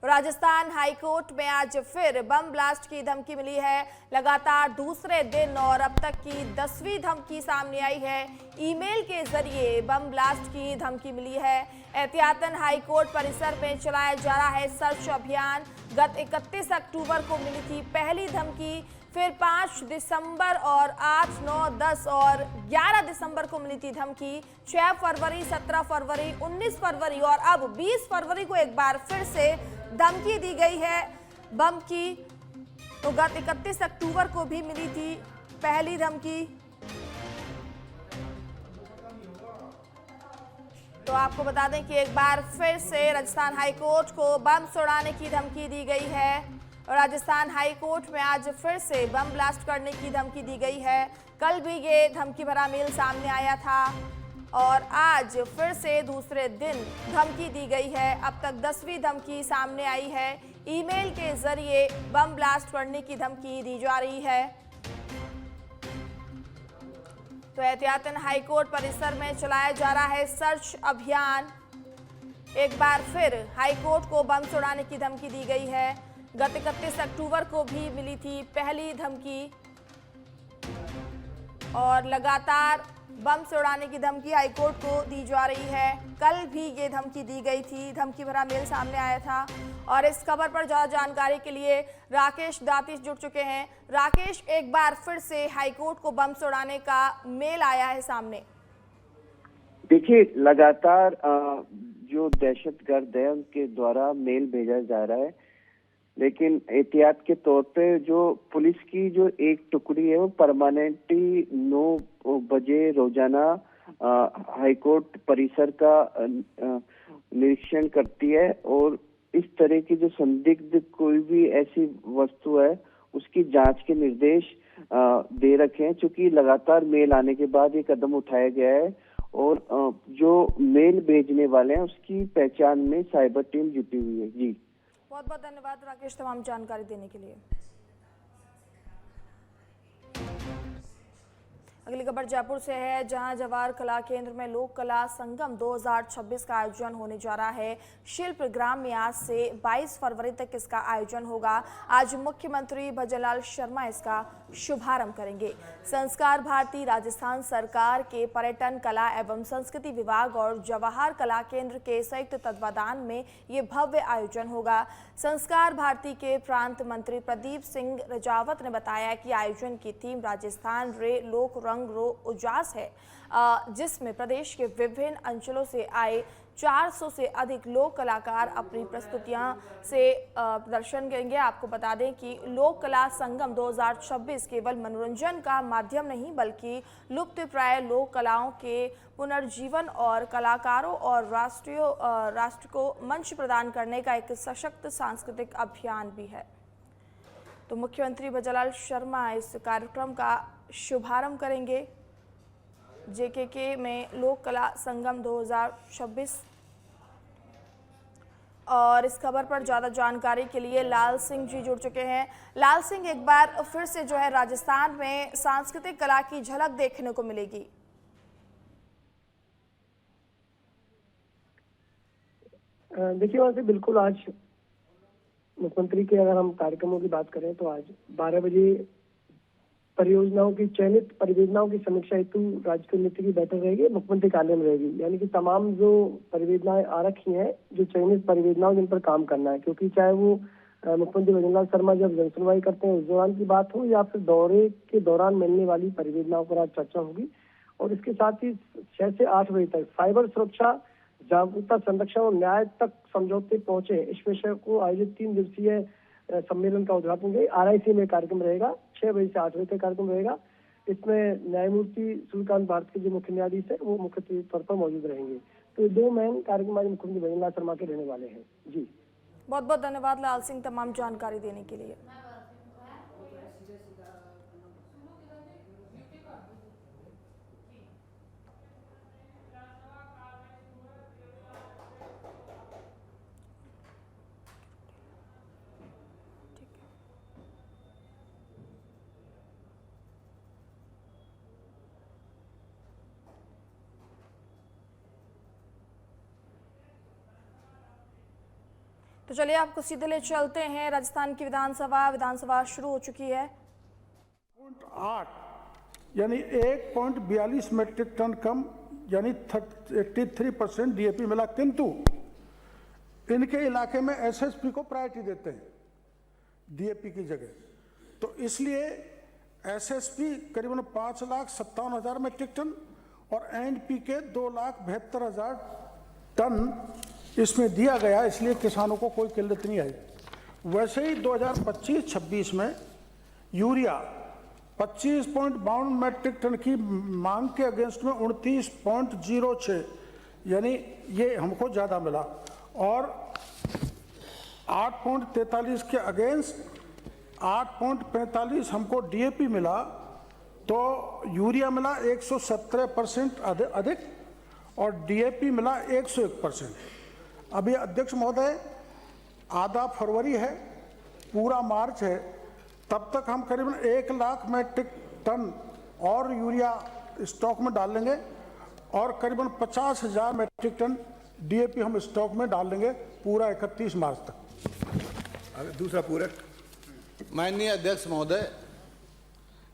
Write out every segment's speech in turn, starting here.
Rajasthan high court में आज फिर बम ब्लास्ट की धमकी मिली है। लगातार दूसरे दिन और अब तक की 10वीं धमकी सामने आई है। ईमेल के जरिए बम ब्लास्ट की धमकी मिली है। एहतियातन हाईकोर्ट परिसर में चलाया जा रहा है सर्च अभियान। गत 31 अक्टूबर को मिली थी पहली धमकी, फिर 5 दिसंबर और 8, 9, 10 और 11 दिसंबर को मिली थी धमकी। 6 फरवरी, 17 फरवरी, 19 फरवरी और अब 20 फरवरी को एक बार फिर से धमकी दी गई है बम की। तो गत 31 अक्टूबर को भी मिली थी पहली धमकी। तो आपको बता दें कि एक बार फिर से राजस्थान हाईकोर्ट को बम उड़ाने की धमकी दी गई है। और राजस्थान हाईकोर्ट में आज फिर से बम ब्लास्ट करने की धमकी दी गई है। कल भी ये धमकी भरा मेल सामने आया था और आज फिर से दूसरे दिन धमकी दी गई है। अब तक 10वीं धमकी सामने आई है। ईमेल के जरिए बम ब्लास्ट करने की धमकी दी जा रही है। तो एहतियातन हाईकोर्ट परिसर में चलाया जा रहा है सर्च अभियान। एक बार फिर हाईकोर्ट को बम उड़ाने की धमकी दी गई है। गत 31 अक्टूबर को भी मिली थी पहली धमकी और लगातार बम उड़ाने की धमकी हाईकोर्ट को दी जा रही है। कल भी ये धमकी दी गई थी, धमकी भरा मेल सामने आया था। और इस खबर पर ज्यादा जानकारी के लिए राकेश दाती जुड़ चुके हैं। राकेश, एक बार फिर से हाईकोर्ट को बम उड़ाने का मेल आया है सामने। देखिए, लगातार जो दहशतगर्द है उनके द्वारा मेल भेजा जा रहा है, लेकिन एहतियात के तौर पे जो पुलिस की जो एक टुकड़ी है वो परमानेंटली 9 बजे रोजाना हाईकोर्ट परिसर का निरीक्षण करती है और इस तरह की जो संदिग्ध कोई भी ऐसी वस्तु है उसकी जांच के निर्देश दे रखे हैं। चूंकि लगातार मेल आने के बाद ये कदम उठाया गया है और जो मेल भेजने वाले हैं उसकी पहचान में साइबर टीम जुटी हुई है। जी, बहुत बहुत धन्यवाद राकेश तमाम जानकारी देने के लिए। अगली खबर जयपुर से है, जहां जवाहर कला केंद्र में लोक कला संगम 2026 का आयोजन होने जा रहा है। शिल्प ग्राम में आज से 22 फरवरी तक इसका आयोजन होगा। आज मुख्यमंत्री भजनलाल शर्मा इसका शुभारंभ करेंगे। संस्कार भारती, राजस्थान सरकार के पर्यटन, कला एवं संस्कृति विभाग और जवाहर कला केंद्र के संयुक्त तत्वाधान में ये भव्य आयोजन होगा। संस्कार भारती के प्रांत मंत्री प्रदीप सिंह रजावत ने बताया कि आयोजन की थीम राजस्थान रे लोक रंग रो उजास है, जिसमें प्रदेश के विभिन्न अंचलों से आए 400 से अधिक लोक कलाकार अपनी प्रस्तुतियां से प्रदर्शन करेंगे। आपको बता दें कि लोक कला संगम 2026 केवल मनोरंजन का माध्यम नहीं बल्कि लुप्तप्राय लोक कलाओं के पुनर्जीवन और कलाकारों और राष्ट्र को मंच प्रदान करने का एक सशक्त सांस्कृतिक अभियान भी है। तो मुख्यमंत्री भजनलाल शर्मा इस कार्यक्रम का शुभारंभ करेंगे। जेकेके में लोक कला संगम 2026। और इस खबर पर ज्यादा जानकारी के लिए लाल सिंह जी जुड़ चुके हैं। लाल सिंह, एक बार फिर से जो है राजस्थान में सांस्कृतिक कला की झलक देखने को मिलेगी। देखिए, वैसे बिल्कुल आज मुख्यमंत्री के अगर हम कार्यक्रमों की बात करें तो आज 12 बजे परियोजनाओं की चयनित परियोजनाओं की समीक्षा हेतु राज्य की नीति की बैठक रहेगी, मुख्यमंत्री कार्यालय में रहेगी। यानी कि तमाम जो परियोजनाएं आ रखी हैं, जो चयनित परियोजनाओं जिन पर काम करना है, क्योंकि चाहे वो मुख्यमंत्री भजनलाल शर्मा जब जनसुनवाई करते हैं उस दौरान की बात हो या फिर दौरे के दौरान मिलने वाली परियोजनाओं पर आज चर्चा होगी। और इसके साथ ही 6 से 8 बजे तक साइबर सुरक्षा, जागरूकता, संरक्षण और न्याय तक समझौते पहुंचे इस विषय को आयोजित 3 दिवसीय सम्मेलन का उद्घाटन RIC में कार्यक्रम रहेगा। 6 बजे से 8 बजे तक कार्यक्रम रहेगा। इसमें न्यायमूर्ति सूर्यकांत भारत के जो मुख्य न्यायाधीश है वो मुख्य तौर पर मौजूद रहेंगे। तो 2 मेन कार्यक्रम आज मुख्यमंत्री भजनलाल शर्मा के रहने वाले हैं। जी, बहुत बहुत धन्यवाद लाल सिंह तमाम जानकारी देने के लिए। तो चलिए आपको सीधे ले चलते हैं राजस्थान की विधानसभा शुरू हो चुकी है। 8 यानी 1.42 मीट्रिक टन कम यानी 83% डीएपी मिला, किंतु इनके इलाके में एसएसपी को प्रायोरिटी देते हैं डीएपी की जगह, तो इसलिए एसएसपी करीबन 5,57,000 मीट्रिक टन और एनपीके 2,72,000 टन इसमें दिया गया, इसलिए किसानों को कोई किल्लत नहीं आई। वैसे ही 2025-26 में यूरिया 25.52 मीट्रिक टन की मांग के अगेंस्ट में 29.06 यानी ये हमको ज़्यादा मिला, और 8.43 के अगेंस्ट 8.45 हमको डीएपी मिला, तो यूरिया मिला 117% अधिक और डीएपी मिला 101%। अभी अध्यक्ष महोदय आधा फरवरी है, पूरा मार्च है, तब तक हम करीबन 1 लाख मीट्रिक टन और यूरिया स्टॉक में डाल लेंगे और करीबन 50,000 मीट्रिक टन डीएपी हम स्टॉक में डाल लेंगे पूरा 31 मार्च तक। दूसरा पूरक। माननीय अध्यक्ष महोदय,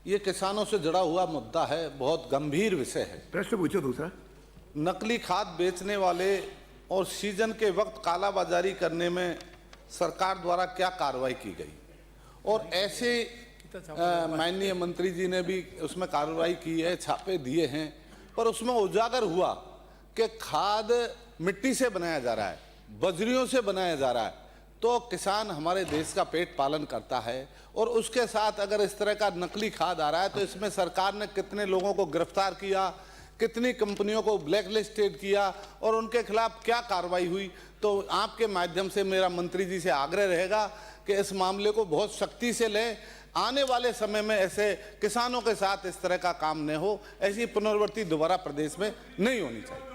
ये किसानों से जुड़ा हुआ मुद्दा है, बहुत गंभीर विषय है। प्रश्न पूछो दूसरा। नकली खाद बेचने वाले और सीजन के वक्त कालाबाजारी करने में सरकार द्वारा क्या कार्रवाई की गई, और ऐसे माननीय मंत्री जी ने भी उसमें कार्रवाई की है, छापे दिए हैं, पर उसमें उजागर हुआ कि खाद मिट्टी से बनाया जा रहा है, बजरियों से बनाया जा रहा है, तो किसान हमारे देश का पेट पालन करता है, और उसके साथ अगर इस तरह का नकली खाद आ रहा है तो इसमें सरकार ने कितने लोगों को गिरफ्तार किया, कितनी कंपनियों को ब्लैकलिस्टेड किया और उनके खिलाफ क्या कार्रवाई हुई। तो आपके माध्यम से मेरा मंत्री जी से आग्रह रहेगा कि इस मामले को बहुत सख्ती से लें, आने वाले समय में ऐसे किसानों के साथ इस तरह का काम न हो, ऐसी पुनरावृत्ति दोबारा प्रदेश में नहीं होनी चाहिए।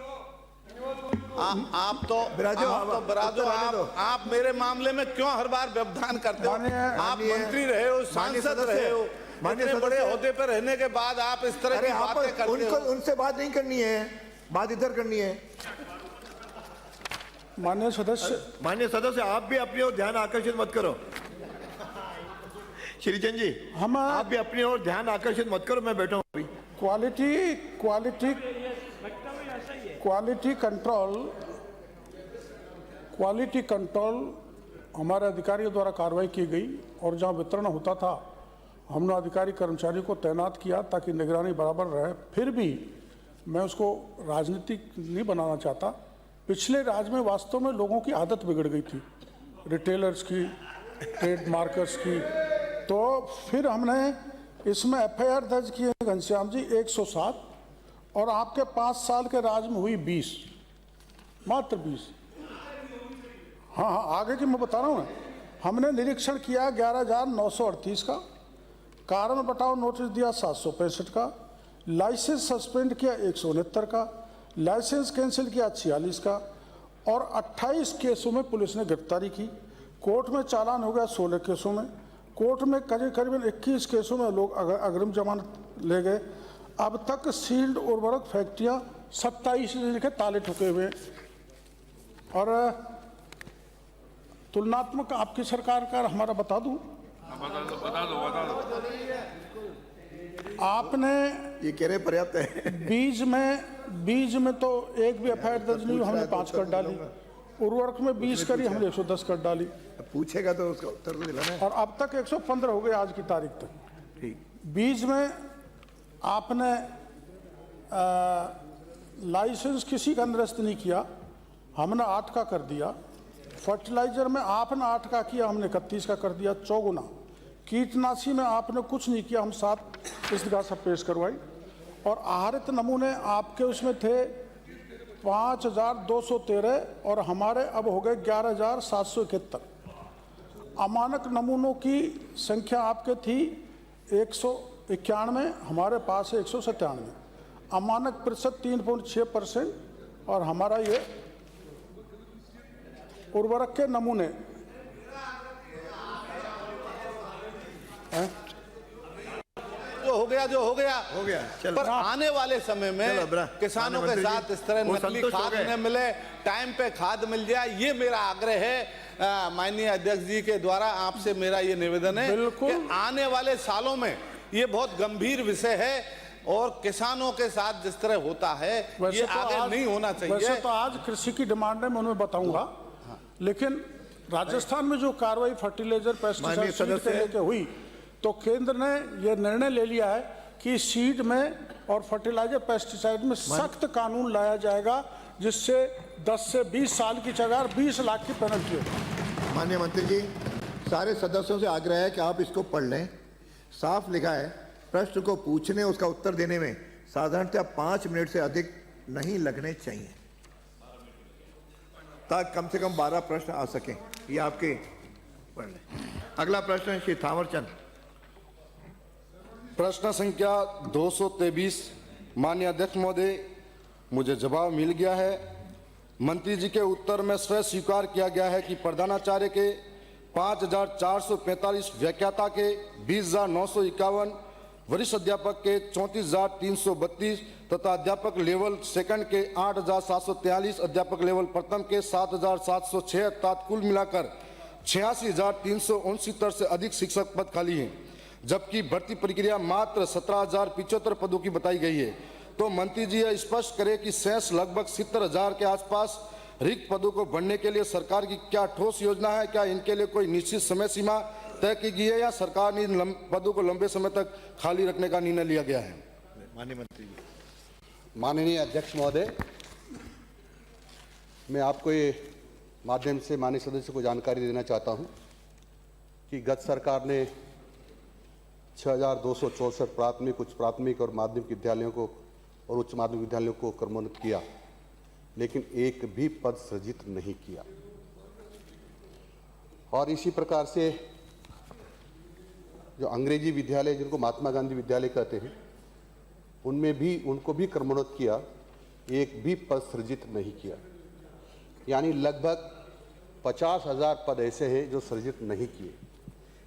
आप मेरे मामले में क्यों हर बार व्यवधान करते हो? आप मंत्री रहे हो, सांसद रहे हो, इतने बड़े ओहदे पर रहने के बाद आप इस तरह की बातें करते हो। उनसे बात नहीं करनी है, बात इधर करनी है। माननीय सदस्य, आप भी अपनी ओर ध्यान आकर्षित मत करो। श्रीचंद जी, आप भी अपनी ओर ध्यान आकर्षित मत करो, मैं बैठा हूँ अभी। क्वालिटी कंट्रोल हमारे अधिकारियों द्वारा कार्रवाई की गई, और जहां वितरण होता था हमने अधिकारी कर्मचारी को तैनात किया ताकि निगरानी बराबर रहे। फिर भी मैं उसको राजनीतिक नहीं बनाना चाहता। पिछले राज में वास्तव में लोगों की आदत बिगड़ गई थी, रिटेलर्स की, ट्रेड मार्कर्स की, तो फिर हमने इसमें एफआईआर दर्ज किए घनश्याम जी 107, और आपके 5 साल के राज में हुई 20, मात्र 20। हाँ, आगे की मैं बता रहा हूँ ना। हमने निरीक्षण किया 11,938 का, कारण बताओ नोटिस दिया 765 का, लाइसेंस सस्पेंड किया 169 का, लाइसेंस कैंसिल किया 46 का, और 28 केसों में पुलिस ने गिरफ्तारी की। कोर्ट में चालान हो गया 16 केसों में, कोर्ट में करीबन 21 केसों में लोग अग्रिम जमानत ले गए। अब तक सील्ड उर्वरक फैक्ट्रियां 27 के ताले ठुके हुए, और तुलनात्मक आपकी सरकार का हमारा बता दूं, आपने ये कह रहे पर्याप्त है। बीज में तो एक भी एफआईआर दर्ज नहीं, हमने 5 कर डाली। उर्वरक में 20 करी, हमने 110 कर डाली। पूछेगा तो उसका उत्तर तो दिलाना है। और अब तक 115 हो गए आज की तारीख तक। ठीक। बीज में आपने लाइसेंस किसी का निरस्त नहीं किया, हमने 8 का कर दिया। फर्टिलाइजर में आपने 8 का किया, हमने 31 का कर दिया, 4 गुना। कीटनाशी में आपने कुछ नहीं किया, हम 7 इस जगह सब पेश करवाई। और आहरित नमूने आपके उसमें थे 5,213 और हमारे अब हो गए 11,771। अमानक नमूनों की संख्या आपके थी 191, हमारे पास है 197। अमानक प्रतिशत 3.6% और हमारा ये उर्वरक के नमूने जो हो गया चलो। पर आने वाले समय में किसानों के साथ इस तरह नकली खाद न मिले, टाइम पे खाद मिल जाए, ये मेरा आग्रह है। माननीय अध्यक्ष जी के द्वारा आपसे मेरा ये निवेदन है बिल्कुल। कि आने वाले सालों में ये बहुत गंभीर विषय है और किसानों के साथ जिस तरह होता है ये आगे नहीं होना चाहिए। वैसे तो आज कृषि की डिमांड है, मैं उन्हें बताऊंगा, लेकिन राजस्थान में जो कार्रवाई फर्टिलाइजर माननीय पेस्टिसाइड सीड सदस्य के लेके हुई, तो केंद्र ने यह निर्णय ले लिया है कि सीड में और फर्टिलाइजर पेस्टिसाइड में सख्त कानून लाया जाएगा, जिससे 10 से 20 साल की जगह 20 लाख की पेनल्टी होगी। माननीय मंत्री जी, सारे सदस्यों से आग्रह है कि आप इसको पढ़ लें। साफ लिखा है, प्रश्न को पूछने उसका उत्तर देने में साधारणतः 5 मिनट से अधिक नहीं लगने चाहिए, ताकि कम से कम 12 प्रश्न आ सकें। ये आपके पढ़ लें। अगला प्रश्न है श्री थावरचंद। प्रश्न संख्या 223। माननीय अध्यक्ष महोदय, मुझे जवाब मिल गया है। मंत्री जी के उत्तर में स्वयं स्वीकार किया गया है कि प्रधानाचार्य के 5,445, व्याख्याता के 20,951, वरिष्ठ अध्यापक के 34,332 तथा अध्यापक लेवल सेकंड के 8,743, अध्यापक लेवल प्रथम के 7,706 अर्थात कुल मिलाकर 86,369 से अधिक शिक्षक पद खाली हैं, जबकि भर्ती प्रक्रिया मात्र 17,075 पदों की बताई गई है। तो मंत्री जी यह स्पष्ट करें कि शेष लगभग 70,000 के आसपास रिक्त पदों को भरने के लिए सरकार की क्या ठोस योजना है? क्या इनके लिए कोई निश्चित समय सीमा तय की गई है या सरकार ने इन पदों को लंबे समय तक खाली रखने का निर्णय लिया गया है? माननीय मंत्री जी। माननीय अध्यक्ष महोदय, मैं आपको ये माध्यम से माननीय सदस्य को जानकारी देना चाहता हूं कि गत सरकार ने 6,264 प्राथमिक, उच्च प्राथमिक और माध्यमिक विद्यालयों को और उच्च माध्यमिक विद्यालयों को क्रमोन्नत किया, लेकिन एक भी पद सृजित नहीं किया। और इसी प्रकार से जो अंग्रेजी विद्यालय, जिनको महात्मा गांधी विद्यालय कहते हैं, उनमें भी उनको भी क्रमोन्नत किया, एक भी पद सृजित नहीं किया। यानी लगभग 50,000 पद ऐसे हैं जो सृजित नहीं किए।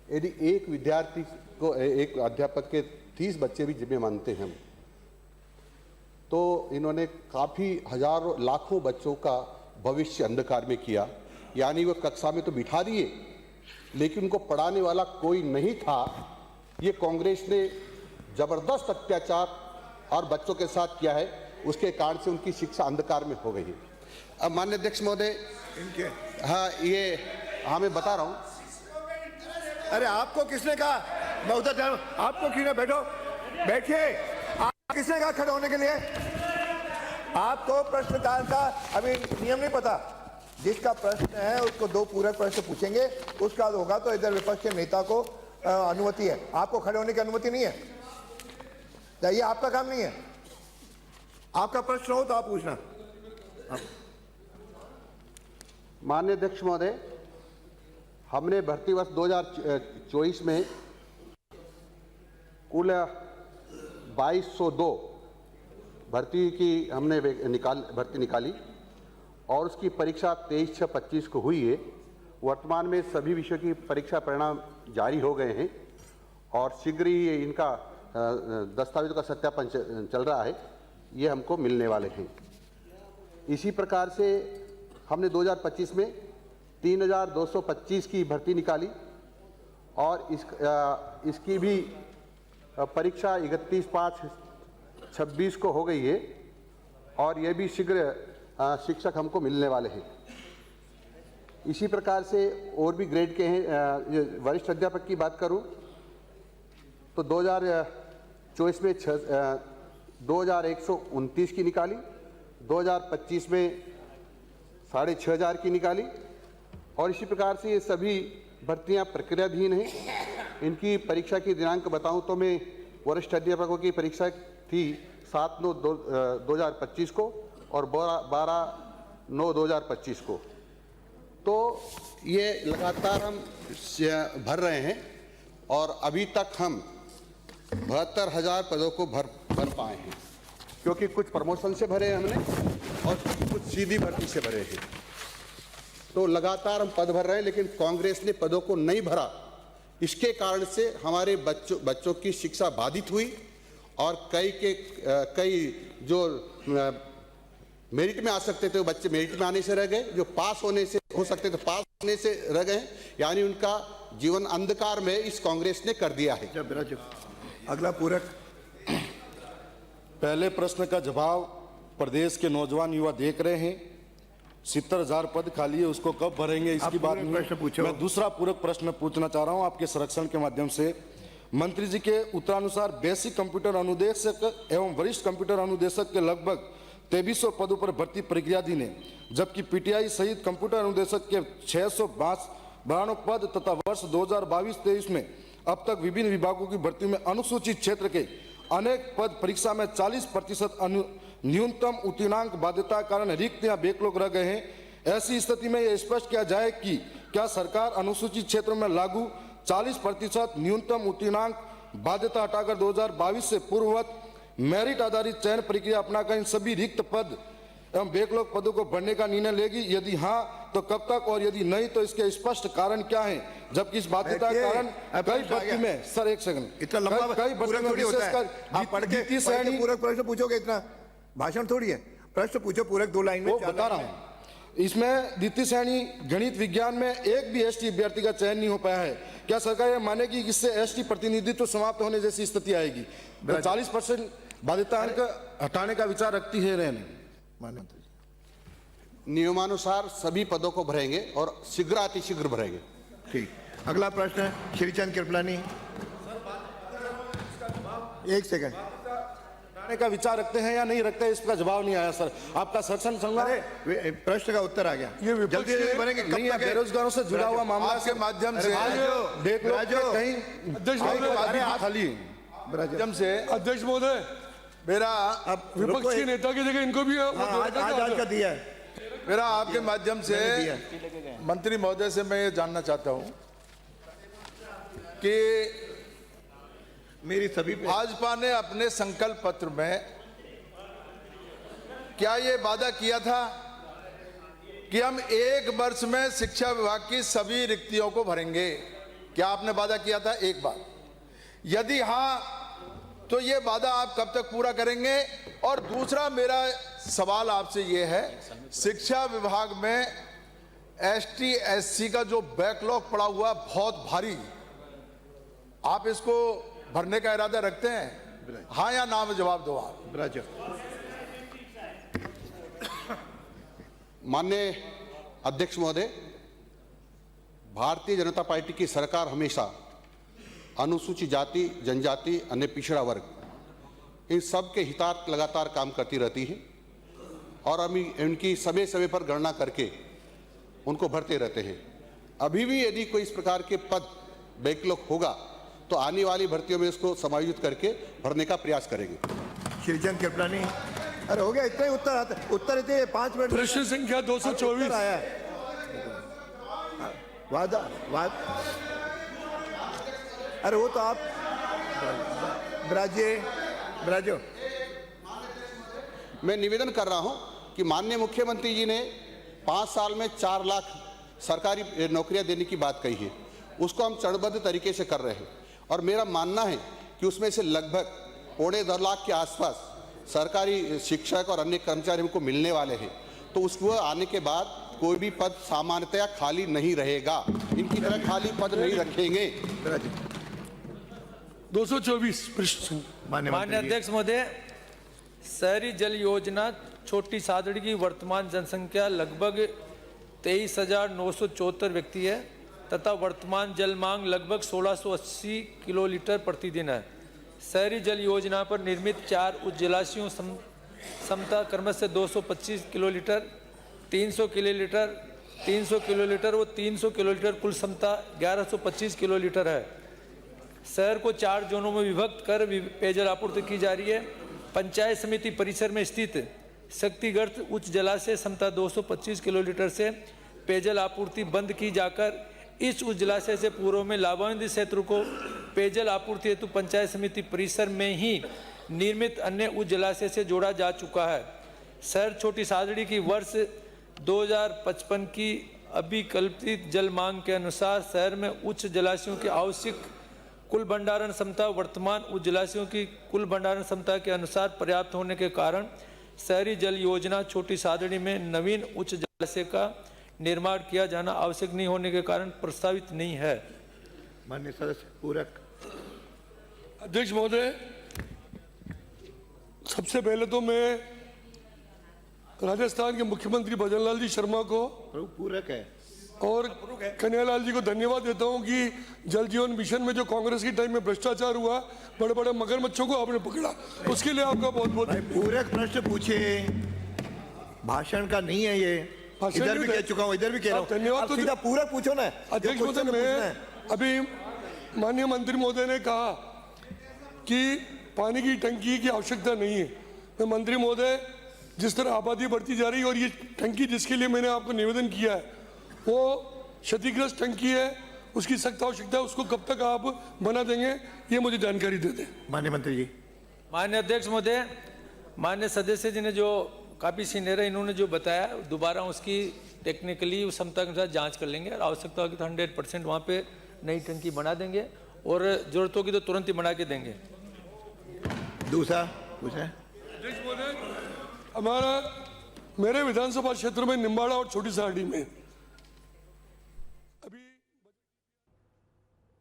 यदि एक विद्यार्थी को, एक अध्यापक के 30 बच्चे भी जिम्मे मानते हैं हम, तो इन्होंने काफ़ी हजारों लाखों बच्चों का भविष्य अंधकार में किया। यानी वो कक्षा में तो बिठा दिए, लेकिन उनको पढ़ाने वाला कोई नहीं था। ये कांग्रेस ने जबरदस्त अत्याचार और बच्चों के साथ किया है, उसके कारण से उनकी शिक्षा अंधकार में हो गई है। अब माननीय अध्यक्ष महोदय, इनके मैं बता रहा हूँ। अरे आपको किसने कहा? मैं उधर जा रहा हूं। आपको क्यों ना बैठो, बैठिए। आप किसने कहा खड़े होने के लिए? आपको प्रश्नकाल का अभी नियम नहीं पता। जिसका प्रश्न है उसको 2 पूरक प्रश्न पूछेंगे, उसका होगा तो इधर विपक्ष के नेता को अनुमति है। आपको खड़े होने की अनुमति नहीं है। ये आपका काम नहीं है। आपका प्रश्न हो तो आप पूछना। माननीय अध्यक्ष महोदय, हमने भर्ती वर्ष 2024 में कुल 2202 भर्ती की हमने भर्ती निकाली और उसकी परीक्षा 23/6/25 को हुई है। वर्तमान में सभी विषयों की परीक्षा परिणाम जारी हो गए हैं और शीघ्र ही इनका दस्तावेजों का सत्यापन चल रहा है, ये हमको मिलने वाले हैं। इसी प्रकार से हमने 2025 में 3,225 की भर्ती निकाली और इसकी भी परीक्षा 31/5/26 को हो गई है और ये भी शीघ्र शिक्षक हमको मिलने वाले हैं। इसी प्रकार से और भी ग्रेड के हैं। वरिष्ठ अध्यापक की बात करूं तो 2024 में 2,129 की निकाली, 2025 में 6,500 की निकाली और इसी प्रकार से ये सभी भर्तियां प्रक्रियाधीन हैं। इनकी परीक्षा की दिनांक बताऊं तो मैं वरिष्ठ अध्यापकों की परीक्षा थी 7/9/2025 को और 12/9/2025 को। तो ये लगातार हम भर रहे हैं और अभी तक हम 72,000 पदों को भर पाए हैं, क्योंकि कुछ प्रमोशन से भरे हमने और कुछ सीधी भर्ती से भरे हैं। तो लगातार हम पद भर रहे हैं, लेकिन कांग्रेस ने पदों को नहीं भरा। इसके कारण से हमारे बच्चों की शिक्षा बाधित हुई और कई जो मेरिट में आ सकते थे वो बच्चे मेरिट में आने से रह गए, जो पास होने से हो सकते थे पास होने से रह गए, यानी उनका जीवन अंधकार में इस कांग्रेस ने कर दिया है। अगला पूरक। पहले प्रश्न का जवाब प्रदेश के नौजवान युवा देख रहे हैं। 70,000 पद खाली है, उसको कब भरेंगे इसकी बात नहीं। प्रश्न पूछो। मैं दूसरा पूरक प्रश्न पूछना चाह रहा हूं आपके संरक्षण के माध्यम से। मंत्री जी के उत्तरानुसार बेसिक कंप्यूटर अनुदेशक एवं वरिष्ठ कंप्यूटर अनुदेशक के लगभग 2300 पदों पर भर्ती प्रक्रिया दी ने, जबकि पीटीआई सहित कंप्यूटर अनुदेशक के 692 पद तथा वर्ष 2022-23 में अब तक विभिन्न विभागों की भर्ती में अनुसूचित क्षेत्र के अनेक पद परीक्षा में 40% न्यूनतम उत्तीर्णांक बाध्यता के कारण रिक्त या बैकलॉग रह गए हैं। ऐसी स्थिति में यह स्पष्ट किया जाए कि क्या सरकार अनुसूचित क्षेत्रों में लागू 40% न्यूनतम उत्तीर्णांक बाध्यता हटाकर 2022 से पूर्ववत मेरिट आधारित चयन प्रक्रिया अपनाकर इन सभी रिक्त पद एवं बैकलॉग पदों को भरने का निर्णय लेगी? यदि हाँ तो कब तक, और यदि नहीं तो इसके स्पष्ट कारण क्या हैं? जबकि इस बाध्यता के कारण कई भर्ती में, सर एक सेकंड, इतना लंबा कई भर्ती में विशेषकर आप पढ़ के पूरक प्रश्न पूछोगे, इतना भाषण थोड़ी है। प्रश्न पूछो पूरक 2 लाइन में। वो बता रहा हूँ। इसमें द्वितीय श्रेणी गणित विज्ञान में एक भी एसटी अभ्यर्थी का चयन नहीं हो पाया है। क्या सरकार यह मानेगी कि इससे एसटी प्रतिनिधित्व समाप्त होने जैसी स्थिति आएगी? 40% बाध्यता अंक हटाने का विचार रखती है रहने? नियमानुसार सभी पदों को भरेंगे और शीघ्र अतिशीघ्र भरेंगे। ठीक। अगला प्रश्न श्रीचंद कृपलानी। एक सेकंड। हटाने का विचार रखते हैं या नहीं रखते हैं, इसका जवाब नहीं आया सर। आपका संरक्षण संघ प्रश्न का उत्तर आ गया। ये जल्दी जल्दी बनेंगे। नहीं है, बेरोजगारों से जुड़ा हुआ मामला आपके माध्यम से देख लो कहीं अध्यक्ष महोदय, खाली माध्यम से अध्यक्ष महोदय, मेरा अब विपक्ष के नेता की जगह इनको भी आज का दिया है। मेरा आपके माध्यम से मंत्री महोदय से मैं ये जानना चाहता हूं कि मेरी सभी भाजपा ने अपने संकल्प पत्र में क्या ये वादा किया था कि हम 1 वर्ष में शिक्षा विभाग की सभी रिक्तियों को भरेंगे? क्या आपने वादा किया था? एक बार यदि हाँ तो ये वादा आप कब तक पूरा करेंगे? और दूसरा मेरा सवाल आपसे ये है, शिक्षा विभाग में एसटी एससी का जो बैकलॉग पड़ा हुआ बहुत भारी, आप इसको भरने का इरादा रखते हैं? हाँ या ना में जवाब दो आप। माननीय अध्यक्ष महोदय, भारतीय जनता पार्टी की सरकार हमेशा अनुसूचित जाति, जनजाति, अन्य पिछड़ा वर्ग, इन सब के हितार्थ लगातार काम करती रहती है और हम इनकी समय समय पर गणना करके उनको भरते रहते हैं। अभी भी यदि कोई इस प्रकार के पद बैकलॉग होगा तो आने वाली भर्तियों में इसको समायोजित करके भरने का प्रयास करेंगे। श्रीचंद कृपलानी। अरे हो गया, इतना ही उत्तर आता। उत्तर इतने 5 मिनट। प्रश्न संख्या 224 आया वादा अरे वो तो आप ब्राजो। मैं निवेदन कर रहा हूं कि माननीय मुख्यमंत्री जी ने 5 साल में 4 लाख सरकारी नौकरियां देने की बात कही है, उसको हम चरणबद्ध तरीके से कर रहे हैं और मेरा मानना है कि उसमें से लगभग 2.25 लाख के आसपास सरकारी शिक्षक और अन्य कर्मचारी हमको मिलने वाले हैं। तो उसको आने के बाद कोई भी पद सामान्यतया खाली नहीं रहेगा, इनकी तरह खाली पद नहीं रखेंगे। 224 प्रश्न। माननीय अध्यक्ष महोदय, शहरी जल योजना छोटी सादड़ी की वर्तमान जनसंख्या लगभग 23,974 व्यक्ति है तथा वर्तमान जल मांग लगभग 1680 किलोलीटर प्रतिदिन है। शहरी जल योजना पर निर्मित 4 उच्च जलाशयों क्षमता क्रमशः 225 किलोलीटर, 300 किलोलीटर, 300 किलोलीटर व 300 किलोलीटर, कुल क्षमता 1125 किलोलीटर है। शहर को 4 जोनों में विभक्त कर पेयजल आपूर्ति की जा रही है। पंचायत समिति परिसर में स्थित शक्तिगढ़ उच्च जलाशय क्षमता 225 किलोलीटर से पेयजल आपूर्ति बंद की जाकर इस उच्च जलाशय से पूर्व में लाभान्वित क्षेत्र को पेयजल आपूर्ति हेतु पंचायत समिति परिसर में ही निर्मित अन्य उच्च जलाशय से जोड़ा जा चुका है। शहर छोटी सादड़ी की वर्ष 2055 की अभिकल्पित जल मांग के अनुसार शहर में उच्च जलाशयों की आवश्यक कुल भंडारण क्षमता वर्तमान उच्च जलाशयों की कुल भंडारण क्षमता के अनुसार पर्याप्त होने के कारण शहरी जल योजना छोटी सादड़ी में नवीन उच्च जलाशय का निर्माण किया जाना आवश्यक नहीं होने के कारण प्रस्तावित नहीं है। माननीय सदस्य पूरक। अध्यक्ष महोदय, सबसे पहले तो मैं राजस्थान के मुख्यमंत्री भजनलाल जी शर्मा को पूरक है और कन्हैयालाल जी को धन्यवाद देता हूं कि जल जीवन मिशन में जो कांग्रेस के टाइम में भ्रष्टाचार हुआ, बड़े बड़े मगरमच्छों को आपने पकड़ा, उसके लिए आपका बहुत बहुत पूरक प्रश्न पूछे। भाषण का नहीं है ये, इधर भी कह चुका हूँ, इधर भी कह रहा हूँ। धन्यवाद। सीधा पूरक पूछो ना। अध्यक्ष महोदय, मैं अभी माननीय मंत्री महोदय ने कहा कि पानी की टंकी की आवश्यकता नहीं है। मैं मंत्री महोदय, जिस तरह आबादी बढ़ती जा रही है और ये टंकी जिसके लिए मैंने आपको निवेदन किया है वो क्षतिग्रस्त टंकी है, उसकी सख्त आवश्यकता है, उसको कब तक आप बना देंगे ये मुझे जानकारी दे दें। माननीय मंत्री जी। माननीय अध्यक्ष महोदय, माननीय सदस्य जी ने जो काफ़ी सीनियर है, इन्होंने जो बताया दोबारा उसकी टेक्निकली उस क्षमता के अनुसार जांच कर लेंगे और आवश्यकता होगी तो 100% वहाँ पे नई टंकी बना देंगे और जरूरत होगी तो तुरंत ही बना के देंगे। दूसरा पूछे। हमारा मेरे विधानसभा क्षेत्र में निम्बाड़ा और छोटी साड़ी में